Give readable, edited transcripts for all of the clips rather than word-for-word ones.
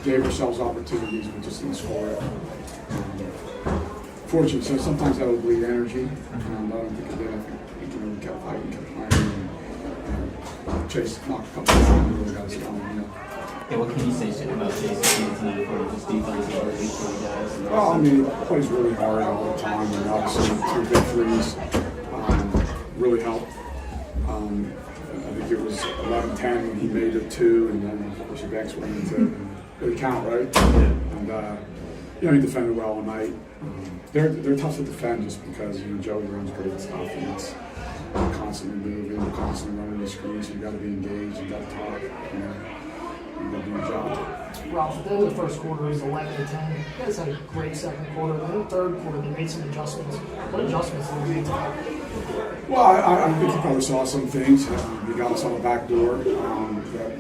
gave ourselves opportunities, but just didn't score it. Fortunately, so sometimes that will bleed energy. But I don't think it did. I think we kept fighting, kept playing, and Chase knocked a couple of times and really got us going. Yeah, what can you say about Chase tonight for just defense ability for you guys? Well, I mean, he plays really hard all the time, and obviously 2 big threes really helped. I think it was 11-10 when he made it 2, and then of course the backs went into really count, right? And he defended well all night. They're tough to defend just because Joey runs great stuff, and it's constantly moving, constantly running the screens. So you got to be engaged, you got to talk, you got to do your job. Ralph, at the end of the first quarter, it was 11-10. You guys had a great second quarter. Then in the third quarter, they made some adjustments. What adjustments did they make tonight? Well, I think you probably saw some things. We got us on the back door that,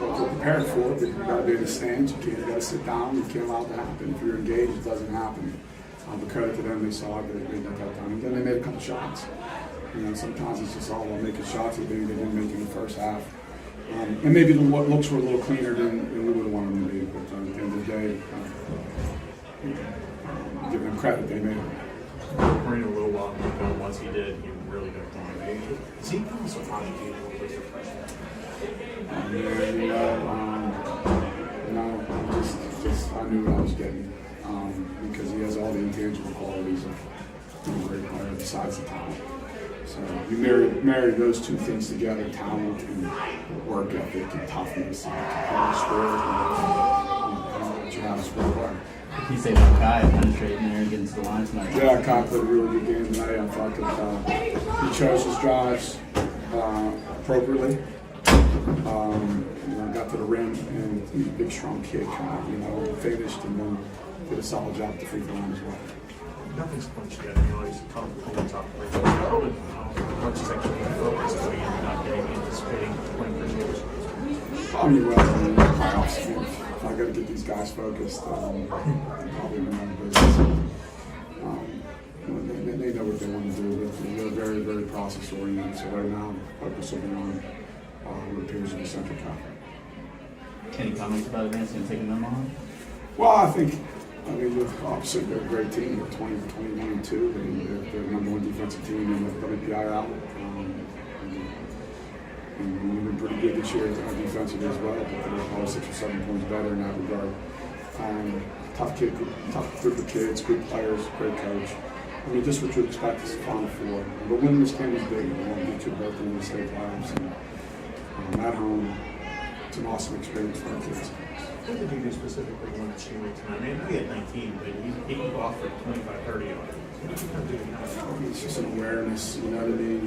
we're prepared for it. You've got to be in the stands. You got to sit down. You can't allow it to happen. If you're engaged, it doesn't happen. But credit to them, they saw it. They made that time. And then they made a couple shots. Sometimes it's just all about making shots. They didn't make it in the first half. And maybe the looks were a little cleaner than we would have wanted them to be. But at the end of the day, give them credit. They made it. Marino a little while ago, once he did, he really got going. Is he coming so hard to be able to play for freshman? I knew what I was getting because he has all the intangible qualities of being a great player besides the talent. So you marry those 2 things together, talent and work ethic and toughness and spirit, and you have a sport player. What can you say about Kai penetrating there and getting to the line tonight? Yeah, Kai played a really good game tonight. I thought that he chose his drives appropriately. Got to the rim, and he's a big, strong kid. Finished and then did a solid job at the free throw line as well. Nothing's punched yet. He's a tough player. What's his actually focus going in and not getting anticipating playing for years? In the playoffs, if I got to get these guys focused, probably in my business. They know what they want to do. They're very, very process oriented. So right now, focusing on what appears to be Central Catholic. Any comments about advancing and taking them on? Well, obviously they're a great team. They're 21-2. They're the #1 defensive team in the WPIAL. And we've been pretty good this year defensively as well, but they're probably 6 or 7 points better in that regard. Tough group of kids, good players, great coach. Just what you'd expect is Final Four. But winning this game is big. We want to get you both in the state playoffs. And at home, it's an awesome experience for our kids. What did you do specifically when it's tonight? He had 19, but he off for 25-30 on it. What did you kind of do? It's just an awareness, you know what I mean?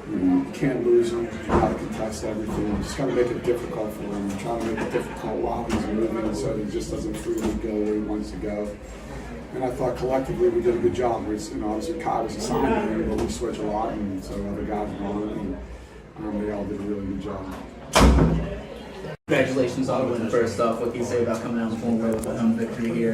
You can't lose them. You got to contest everything. You just got to make it difficult for him. You try to make it difficult while he's moving so he just doesn't freely go where he wants to go. And I thought collectively we did a good job. Obviously Kai was assigned to him, but we switch a lot, and so other guys were on it, and they all did a really good job. Congratulations on the win. First off, what can you say about coming out full way with a home victory here?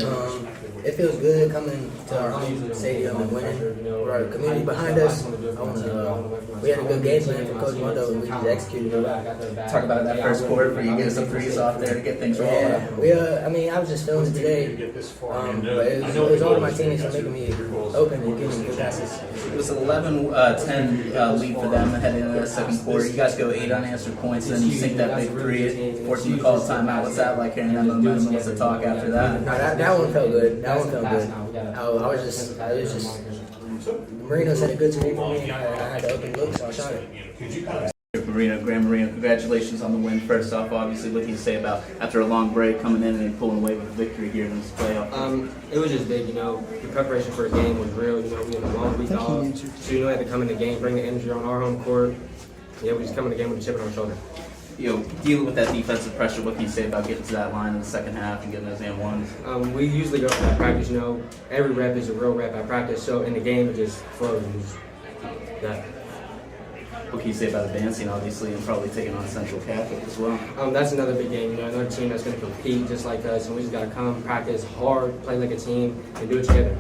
It feels good coming to our home stadium and winning. For our community behind us, we had a good game plan for Coach Blundo, and we just executed it. Talk about that first quarter for you getting some threes off there to get things rolling. Yeah, I was just feeling it today, but it was all of my teammates for making me open and giving me good passes. It was an 11-10 lead for them heading into the second quarter. You guys go 8 unanswered points, and then you sink that big 3, forcing you to call a timeout. What's that like hearing that momentum? What's the talk after that? No, that one felt good. That one felt good. I was just Marino said a good to me for me. I had to open look, so I shot it. Graham Marino, congratulations on the win. First off, obviously, what can you say about after a long break coming in and pulling away with a victory here in this playoff? It was just big, The preparation for the game was real. We had a long week off, so we had to come in the game, bring the energy on our home court. Yeah, we just come in the game with a chip on our shoulder. Dealing with that defensive pressure, what can you say about getting to that line in the second half and getting those and ones? We usually go at practice, every rep is a real rep at practice, so in the game it just flows. What can you say about advancing, obviously, and probably taking on Central Catholic as well? That's another big game, another team that's going to compete just like us, and we just got to come, practice hard, play like a team, and do it together.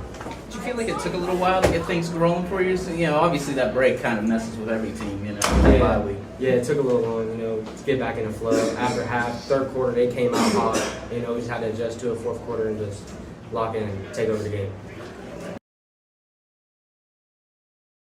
you feel like it took a little while to get things rolling for you? So, obviously that break kind of messes with every team, that bye week. Yeah, it took a little long, to get back in the flow. After third quarter, they came out hot. We just had to adjust to a fourth quarter and just lock in and take over the game.